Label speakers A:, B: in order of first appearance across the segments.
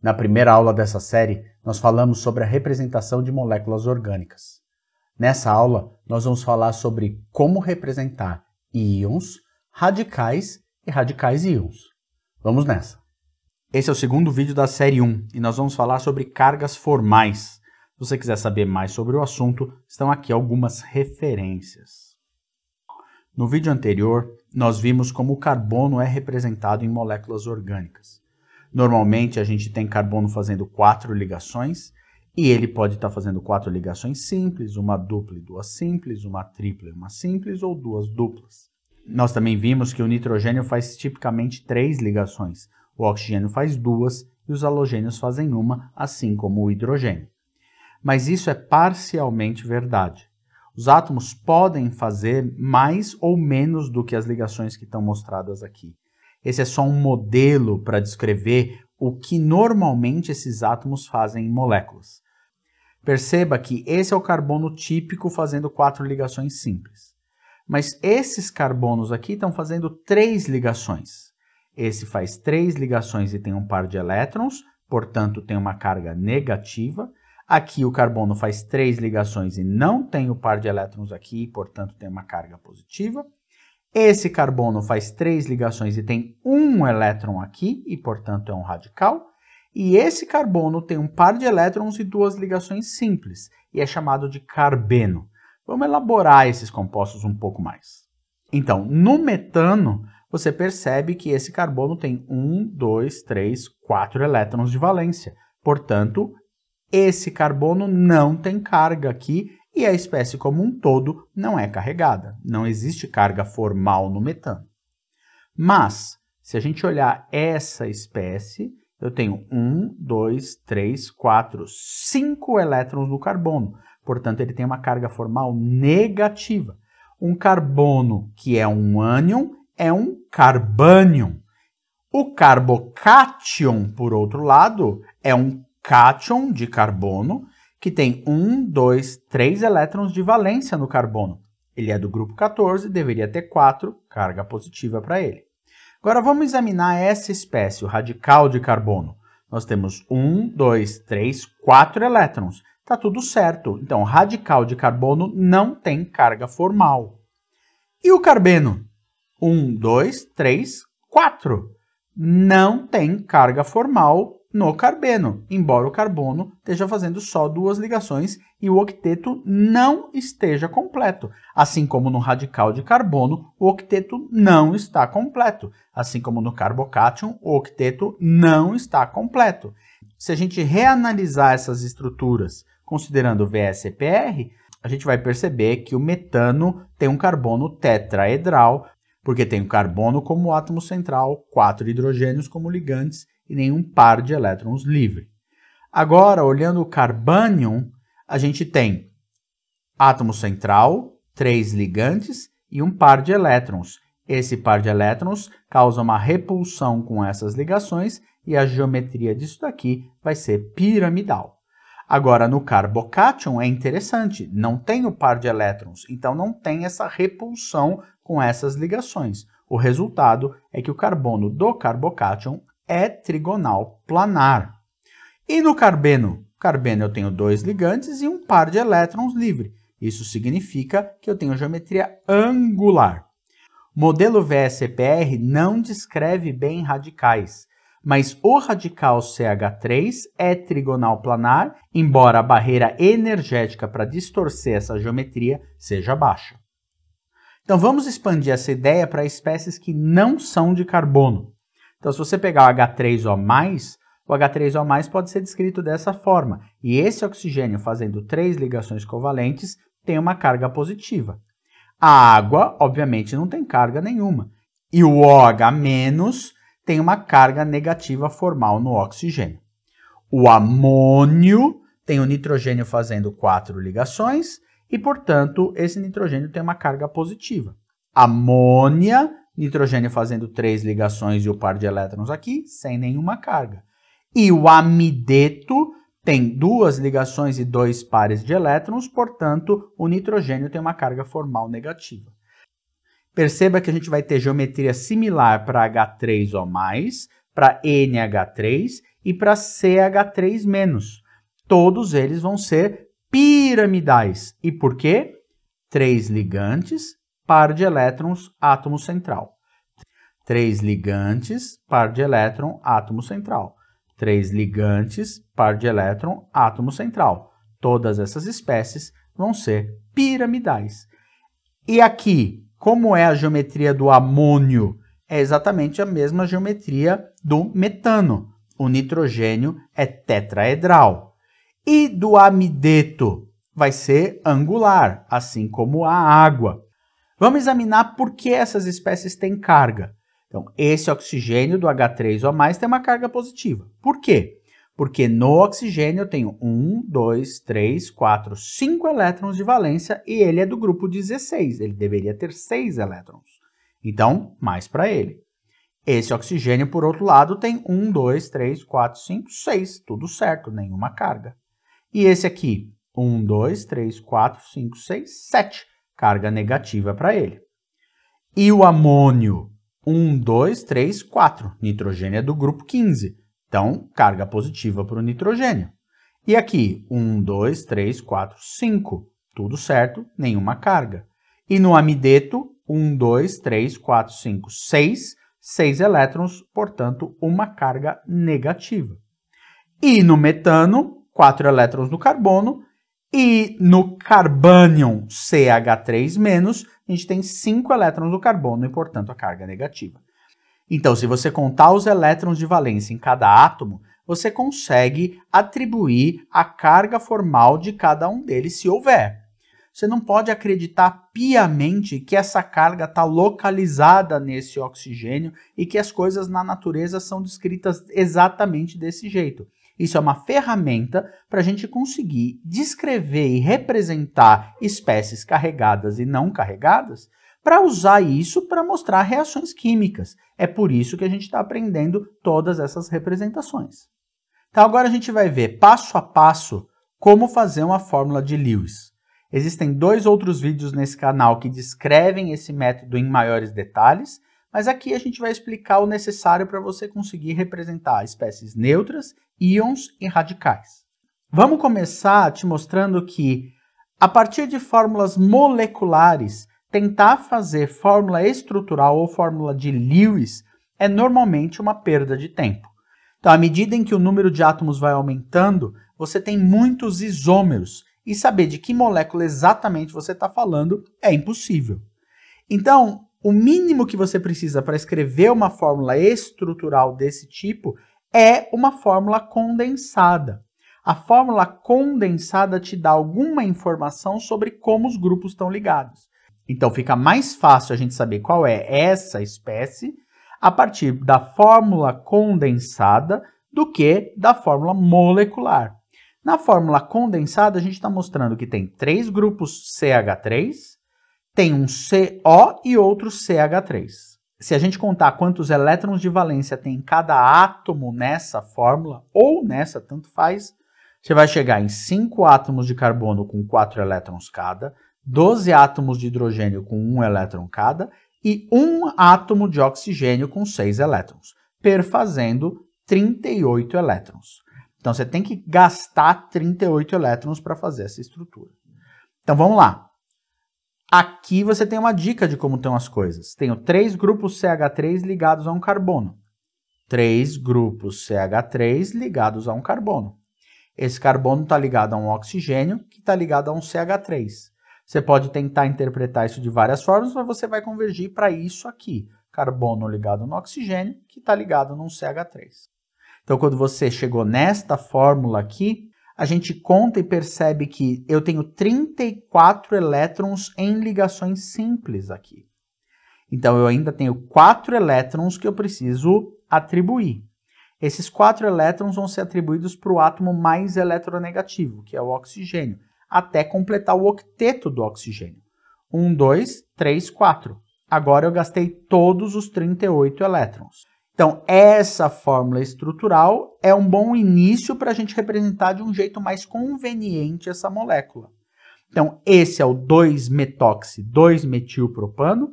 A: Na primeira aula dessa série, nós falamos sobre a representação de moléculas orgânicas. Nessa aula, nós vamos falar sobre como representar íons, radicais e radicais íons. Vamos nessa! Esse é o segundo vídeo da série 1 e nós vamos falar sobre cargas formais. Se você quiser saber mais sobre o assunto, estão aqui algumas referências. No vídeo anterior, nós vimos como o carbono é representado em moléculas orgânicas. Normalmente, a gente tem carbono fazendo 4 ligações, e ele pode estar fazendo 4 ligações simples, uma dupla e 2 simples, uma tripla e uma simples, ou 2 duplas. Nós também vimos que o nitrogênio faz tipicamente 3 ligações, o oxigênio faz 2 e os halogênios fazem 1, assim como o hidrogênio. Mas isso é parcialmente verdade. Os átomos podem fazer mais ou menos do que as ligações que estão mostradas aqui. Esse é só um modelo para descrever o que normalmente esses átomos fazem em moléculas. Perceba que esse é o carbono típico fazendo 4 ligações simples. Mas esses carbonos aqui estão fazendo 3 ligações. Esse faz 3 ligações e tem um par de elétrons, portanto tem uma carga negativa. Aqui o carbono faz 3 ligações e não tem o par de elétrons aqui, portanto tem uma carga positiva. Esse carbono faz 3 ligações e tem um elétron aqui, e portanto é um radical. E esse carbono tem um par de elétrons e 2 ligações simples, e é chamado de carbeno. Vamos elaborar esses compostos um pouco mais. Então, no metano, você percebe que esse carbono tem 1, 2, 3, 4 elétrons de valência. Portanto, esse carbono não tem carga aqui, e a espécie como um todo não é carregada. Não existe carga formal no metano. Mas, se a gente olhar essa espécie, eu tenho 1, 2, 3, 4, 5 elétrons do carbono. Portanto, ele tem uma carga formal negativa. Um carbono que é um ânion é um carbânion. O carbocátion, por outro lado, é um cátion de carbono, que tem 1, 2, 3 elétrons de valência no carbono. Ele é do grupo 14, deveria ter 4, carga positiva para ele. Agora vamos examinar essa espécie, o radical de carbono. Nós temos 1, 2, 3, 4 elétrons. Está tudo certo. Então, o radical de carbono não tem carga formal. E o carbeno? 1, 2, 3, 4. Não tem carga formal no carbeno, embora o carbono esteja fazendo só 2 ligações e o octeto não esteja completo. Assim como no radical de carbono, o octeto não está completo. Assim como no carbocátion, o octeto não está completo. Se a gente reanalisar essas estruturas, considerando o VSEPR, a gente vai perceber que o metano tem um carbono tetraedral, porque tem o carbono como átomo central, 4 hidrogênios como ligantes, e nenhum par de elétrons livre. Agora, olhando o carbânion, a gente tem átomo central, 3 ligantes e um par de elétrons. Esse par de elétrons causa uma repulsão com essas ligações e a geometria disso daqui vai ser piramidal. Agora, no carbocátion é interessante, não tem o par de elétrons, então não tem essa repulsão com essas ligações. O resultado é que o carbono do carbocátion é trigonal planar. E no carbeno? Carbeno eu tenho 2 ligantes e um par de elétrons livre. Isso significa que eu tenho geometria angular. O modelo VSEPR não descreve bem radicais, mas o radical CH3 é trigonal planar, embora a barreira energética para distorcer essa geometria seja baixa. Então vamos expandir essa ideia para espécies que não são de carbono. Então, se você pegar o H3O+, o H3O+, pode ser descrito dessa forma. E esse oxigênio fazendo 3 ligações covalentes tem uma carga positiva. A água, obviamente, não tem carga nenhuma. E o OH- tem uma carga negativa formal no oxigênio. O amônio tem o nitrogênio fazendo 4 ligações e, portanto, esse nitrogênio tem uma carga positiva. Amônia, nitrogênio fazendo 3 ligações e o par de elétrons aqui, sem nenhuma carga. E o amideto tem 2 ligações e 2 pares de elétrons, portanto, o nitrogênio tem uma carga formal negativa. Perceba que a gente vai ter geometria similar para H3O+, para NH3 e para CH3-. Todos eles vão ser piramidais. E por quê? 3 ligantes, par de elétrons, átomo central. 3 ligantes, par de elétron, átomo central. 3 ligantes, par de elétron, átomo central. Todas essas espécies vão ser piramidais. E aqui, como é a geometria do amônio? É exatamente a mesma geometria do metano. O nitrogênio é tetraedral. E do amideto? Vai ser angular, assim como a água. Vamos examinar por que essas espécies têm carga. Então, esse oxigênio do H3O+, tem uma carga positiva. Por quê? Porque no oxigênio eu tenho 1, 2, 3, 4, 5 elétrons de valência e ele é do grupo 16. Ele deveria ter 6 elétrons. Então, mais para ele. Esse oxigênio, por outro lado, tem 1, 2, 3, 4, 5, 6. Tudo certo, nenhuma carga. E esse aqui, 1, 2, 3, 4, 5, 6, 7. Carga negativa para ele. E o amônio? 1, 2, 3, 4. Nitrogênio é do grupo 15. Então, carga positiva para o nitrogênio. E aqui, 1, 2, 3, 4, 5. Tudo certo, nenhuma carga. E no amideto, 1, 2, 3, 4, 5, 6. 6 elétrons, portanto, uma carga negativa. E no metano, 4 elétrons no carbono. E no carbanium CH3-, a gente tem 5 elétrons no carbono e, portanto, a carga negativa. Então, se você contar os elétrons de valência em cada átomo, você consegue atribuir a carga formal de cada um deles, se houver. Você não pode acreditar piamente que essa carga está localizada nesse oxigênio e que as coisas na natureza são descritas exatamente desse jeito. Isso é uma ferramenta para a gente conseguir descrever e representar espécies carregadas e não carregadas, para usar isso para mostrar reações químicas. É por isso que a gente está aprendendo todas essas representações. Então agora a gente vai ver passo a passo como fazer uma fórmula de Lewis. Existem 2 outros vídeos nesse canal que descrevem esse método em maiores detalhes, mas aqui a gente vai explicar o necessário para você conseguir representar espécies neutras, íons e radicais. Vamos começar te mostrando que, a partir de fórmulas moleculares, tentar fazer fórmula estrutural ou fórmula de Lewis é normalmente uma perda de tempo. Então, à medida em que o número de átomos vai aumentando, você tem muitos isômeros, e saber de que molécula exatamente você está falando é impossível. Então, o mínimo que você precisa para escrever uma fórmula estrutural desse tipo é uma fórmula condensada. A fórmula condensada te dá alguma informação sobre como os grupos estão ligados. Então fica mais fácil a gente saber qual é essa espécie a partir da fórmula condensada do que da fórmula molecular. Na fórmula condensada, a gente está mostrando que tem 3 grupos CH3, tem um CO e outro CH3. Se a gente contar quantos elétrons de valência tem em cada átomo nessa fórmula, ou nessa, tanto faz, você vai chegar em 5 átomos de carbono com 4 elétrons cada, 12 átomos de hidrogênio com 1 elétron cada e 1 átomo de oxigênio com 6 elétrons, perfazendo 38 elétrons. Então, você tem que gastar 38 elétrons para fazer essa estrutura. Então, vamos lá. Aqui você tem uma dica de como estão as coisas. Tenho 3 grupos CH3 ligados a um carbono. 3 grupos CH3 ligados a um carbono. Esse carbono está ligado a um oxigênio, que está ligado a um CH3. Você pode tentar interpretar isso de várias formas, mas você vai convergir para isso aqui. Carbono ligado no oxigênio, que está ligado num CH3. Então, quando você chegou nesta fórmula aqui, a gente conta e percebe que eu tenho 34 elétrons em ligações simples aqui. Então, eu ainda tenho 4 elétrons que eu preciso atribuir. Esses 4 elétrons vão ser atribuídos para o átomo mais eletronegativo, que é o oxigênio, até completar o octeto do oxigênio. 1, 2, 3, 4. Agora eu gastei todos os 38 elétrons. Então, essa fórmula estrutural é um bom início para a gente representar de um jeito mais conveniente essa molécula. Então, esse é o 2-metoxi, 2-metilpropano.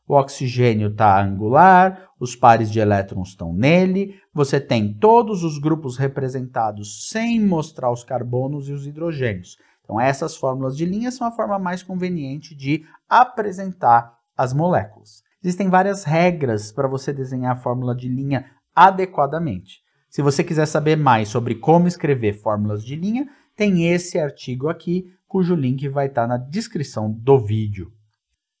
A: O oxigênio está angular, os pares de elétrons estão nele, você tem todos os grupos representados sem mostrar os carbonos e os hidrogênios. Então, essas fórmulas de linha são a forma mais conveniente de apresentar as moléculas. Existem várias regras para você desenhar a fórmula de linha adequadamente. Se você quiser saber mais sobre como escrever fórmulas de linha, tem esse artigo aqui, cujo link vai estar na descrição do vídeo.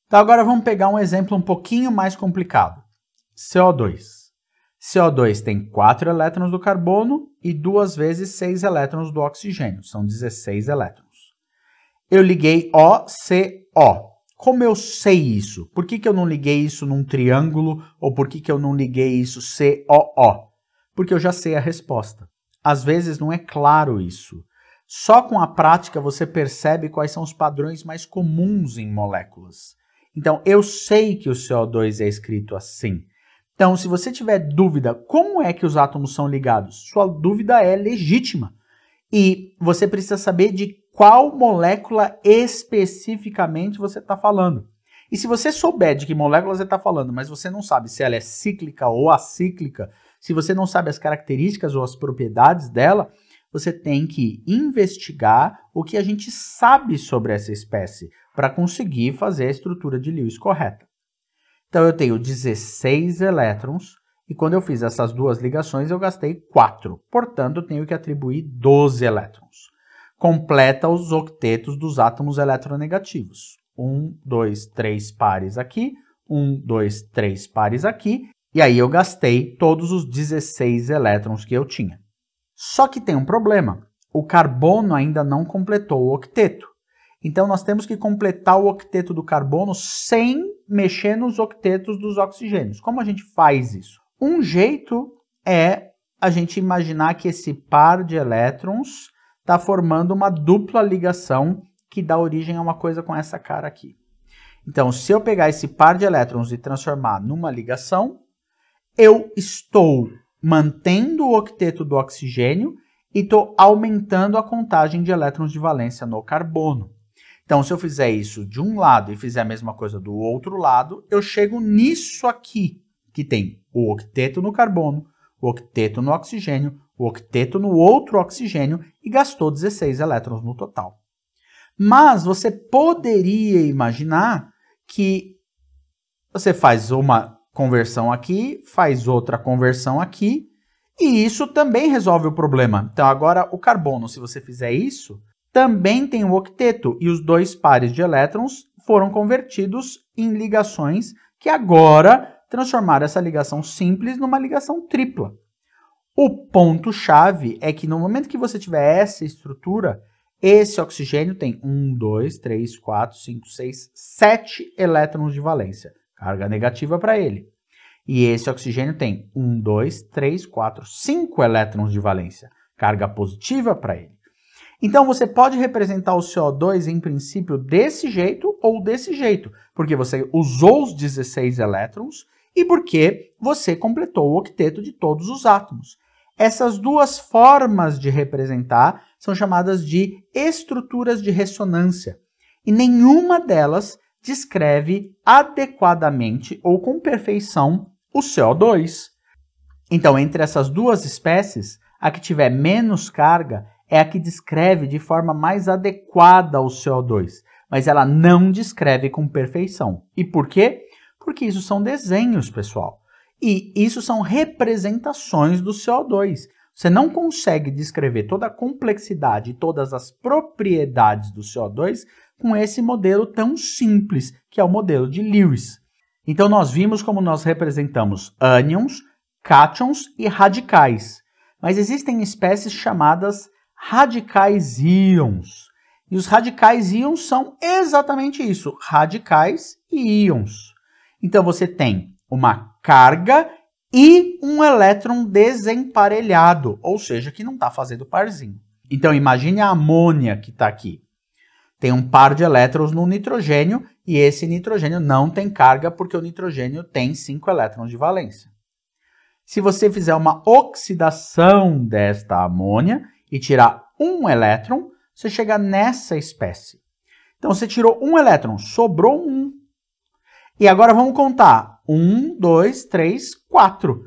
A: Então, agora vamos pegar um exemplo um pouquinho mais complicado. CO2. CO2 tem 4 elétrons do carbono e 2 vezes 6 elétrons do oxigênio. São 16 elétrons. Eu liguei OCO. Como eu sei isso? Por que eu não liguei isso num triângulo ou por que eu não liguei isso COO? Porque eu já sei a resposta. Às vezes não é claro isso. Só com a prática você percebe quais são os padrões mais comuns em moléculas. Então, eu sei que o CO2 é escrito assim. Então, se você tiver dúvida como é que os átomos são ligados, sua dúvida é legítima. E você precisa saber de qual molécula especificamente você está falando. E se você souber de que molécula você está falando, mas você não sabe se ela é cíclica ou acíclica, se você não sabe as características ou as propriedades dela, você tem que investigar o que a gente sabe sobre essa espécie para conseguir fazer a estrutura de Lewis correta. Então, eu tenho 16 elétrons e quando eu fiz essas duas ligações, eu gastei 4. Portanto, eu tenho que atribuir 12 elétrons. Completa os octetos dos átomos eletronegativos. 1, 2, 3 pares aqui, 1, 2, 3 pares aqui, e aí eu gastei todos os 16 elétrons que eu tinha. Só que tem um problema, o carbono ainda não completou o octeto. Então nós temos que completar o octeto do carbono sem mexer nos octetos dos oxigênios. Como a gente faz isso? Um jeito é a gente imaginar que esse par de elétrons está formando uma dupla ligação que dá origem a uma coisa com essa cara aqui. Então, se eu pegar esse par de elétrons e transformar numa ligação, eu estou mantendo o octeto do oxigênio e estou aumentando a contagem de elétrons de valência no carbono. Então, se eu fizer isso de um lado e fizer a mesma coisa do outro lado, eu chego nisso aqui, que tem o octeto no carbono, o octeto no oxigênio, o octeto no outro oxigênio e gastou 16 elétrons no total. Mas você poderia imaginar que você faz uma conversão aqui, faz outra conversão aqui, e isso também resolve o problema. Então agora o carbono, se você fizer isso, também tem o octeto, e os dois pares de elétrons foram convertidos em ligações que agora transformaram essa ligação simples numa ligação tripla. O ponto-chave é que no momento que você tiver essa estrutura, esse oxigênio tem 1, 2, 3, 4, 5, 6, 7 elétrons de valência. Carga negativa para ele. E esse oxigênio tem 1, 2, 3, 4, 5 elétrons de valência. Carga positiva para ele. Então você pode representar o CO2 em princípio desse jeito ou desse jeito. Porque você usou os 16 elétrons e porque você completou o octeto de todos os átomos. Essas duas formas de representar são chamadas de estruturas de ressonância. E nenhuma delas descreve adequadamente ou com perfeição o CO2. Então, entre essas duas espécies, a que tiver menos carga é a que descreve de forma mais adequada o CO2, mas ela não descreve com perfeição. E por quê? Porque isso são desenhos, pessoal. E isso são representações do CO2. Você não consegue descrever toda a complexidade e todas as propriedades do CO2 com esse modelo tão simples, que é o modelo de Lewis. Então, nós vimos como nós representamos ânions, cátions e radicais. Mas existem espécies chamadas radicais íons. E os radicais íons são exatamente isso, radicais e íons. Então, você tem uma carga e um elétron desemparelhado, ou seja, que não está fazendo parzinho. Então, imagine a amônia que está aqui. Tem um par de elétrons no nitrogênio e esse nitrogênio não tem carga porque o nitrogênio tem 5 elétrons de valência. Se você fizer uma oxidação desta amônia e tirar um elétron, você chega nessa espécie. Então, você tirou um elétron, sobrou um. E agora vamos contar. 1, 2, 3, 4.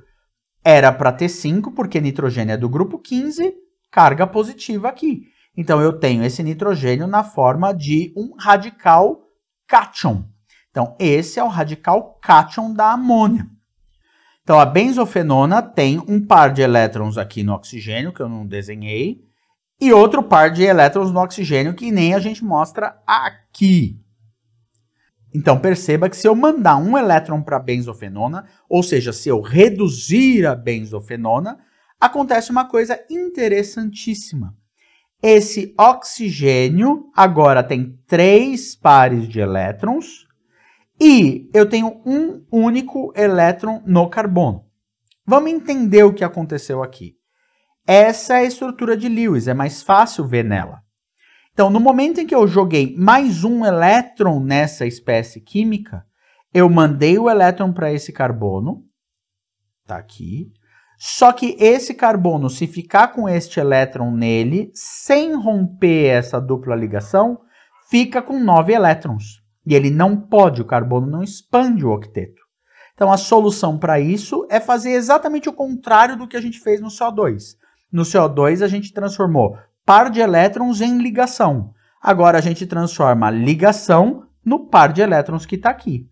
A: Era para ter 5, porque nitrogênio é do grupo 15, carga positiva aqui. Então, eu tenho esse nitrogênio na forma de um radical cátion. Então, esse é o radical cátion da amônia. Então, a benzofenona tem um par de elétrons aqui no oxigênio, que eu não desenhei, e outro par de elétrons no oxigênio, que nem a gente mostra aqui. Então, perceba que se eu mandar um elétron para a benzofenona, ou seja, se eu reduzir a benzofenona, acontece uma coisa interessantíssima. Esse oxigênio agora tem 3 pares de elétrons e eu tenho um único elétron no carbono. Vamos entender o que aconteceu aqui. Essa é a estrutura de Lewis, é mais fácil ver nela. Então, no momento em que eu joguei mais um elétron nessa espécie química, eu mandei o elétron para esse carbono, tá aqui. Só que esse carbono, se ficar com este elétron nele, sem romper essa dupla ligação, fica com 9 elétrons. E ele não pode, o carbono não expande o octeto. Então, a solução para isso é fazer exatamente o contrário do que a gente fez no CO2. No CO2, a gente transformou par de elétrons em ligação. Agora, a gente transforma a ligação no par de elétrons que está aqui.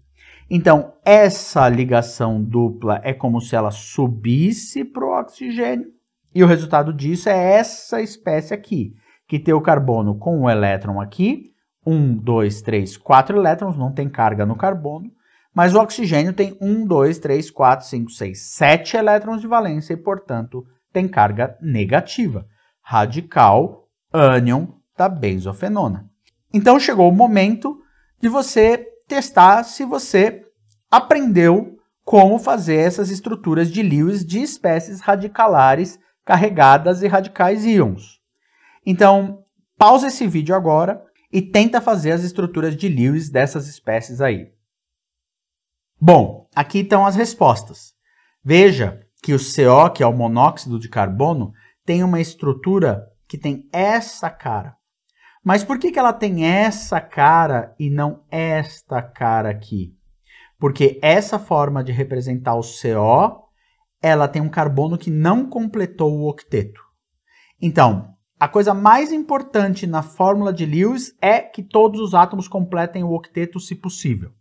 A: Então, essa ligação dupla é como se ela subisse para o oxigênio. E o resultado disso é essa espécie aqui, que tem o carbono com um elétron aqui. 1, 2, 3, 4 elétrons, não tem carga no carbono. Mas o oxigênio tem 1, 2, 3, 4, 5, 6, 7 elétrons de valência e, portanto, tem carga negativa. Radical ânion da benzofenona. Então, chegou o momento de você testar se você aprendeu como fazer essas estruturas de Lewis de espécies radicalares carregadas e radicais íons. Então, pausa esse vídeo agora e tenta fazer as estruturas de Lewis dessas espécies aí. Bom, aqui estão as respostas. Veja que o CO, que é o monóxido de carbono, tem uma estrutura que tem essa cara. Mas por que ela tem essa cara e não esta cara aqui? Porque essa forma de representar o CO, ela tem um carbono que não completou o octeto. Então, a coisa mais importante na fórmula de Lewis é que todos os átomos completem o octeto se possível.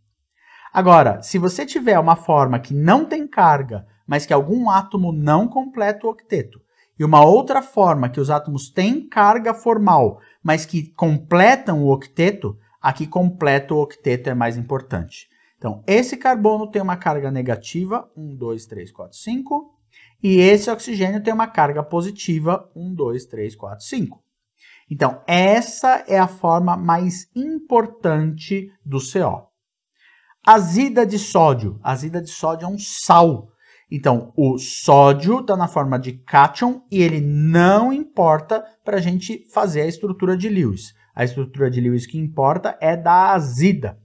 A: Agora, se você tiver uma forma que não tem carga, mas que algum átomo não completa o octeto, e uma outra forma que os átomos têm carga formal, mas que completam o octeto, a que completa o octeto é mais importante. Então, esse carbono tem uma carga negativa, 1, 2, 3, 4, 5, e esse oxigênio tem uma carga positiva, 1, 2, 3, 4, 5. Então, essa é a forma mais importante do CO. Azida de sódio. Azida de sódio é um sal. Então, o sódio está na forma de cátion e ele não importa para a gente fazer a estrutura de Lewis. A estrutura de Lewis que importa é da azida.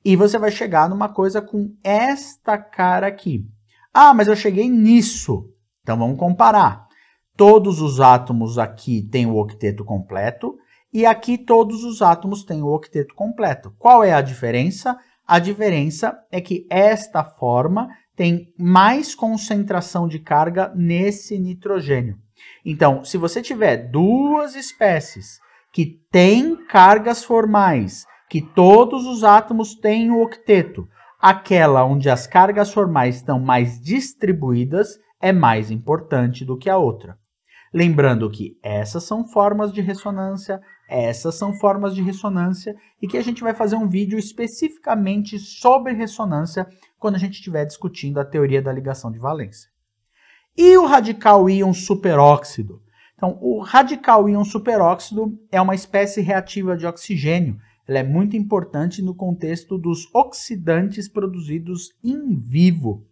A: E você vai chegar numa coisa com esta cara aqui. Ah, mas eu cheguei nisso. Então, vamos comparar. Todos os átomos aqui têm o octeto completo e aqui todos os átomos têm o octeto completo. Qual é a diferença? A diferença é que esta forma tem mais concentração de carga nesse nitrogênio. Então, se você tiver duas espécies que têm cargas formais, que todos os átomos têm o octeto, aquela onde as cargas formais estão mais distribuídas é mais importante do que a outra. Lembrando que essas são formas de ressonância, essas são formas de ressonância e que a gente vai fazer um vídeo especificamente sobre ressonância quando a gente estiver discutindo a teoria da ligação de valência. E o radical íon superóxido? Então, o radical íon superóxido é uma espécie reativa de oxigênio. Ela é muito importante no contexto dos oxidantes produzidos em vivo.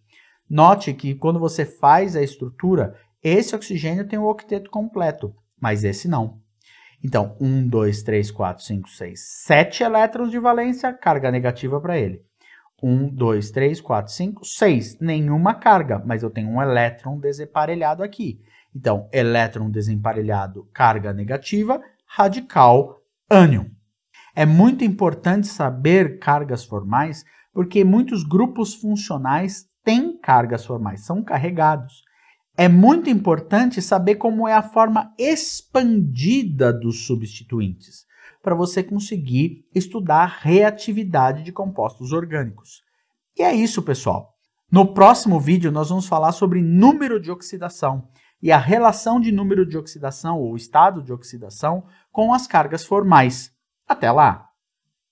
A: Note que quando você faz a estrutura, esse oxigênio tem o octeto completo, mas esse não. Então, 1, 2, 3, 4, 5, 6, 7 elétrons de valência, carga negativa para ele. 1, 2, 3, 4, 5, 6, nenhuma carga, mas eu tenho um elétron desemparelhado aqui. Então, elétron desemparelhado, carga negativa, radical ânion. É muito importante saber cargas formais, porque muitos grupos funcionais têm cargas formais, são carregados. É muito importante saber como é a forma expandida dos substituintes, para você conseguir estudar a reatividade de compostos orgânicos. E é isso, pessoal. No próximo vídeo, nós vamos falar sobre número de oxidação e a relação de número de oxidação ou estado de oxidação com as cargas formais. Até lá!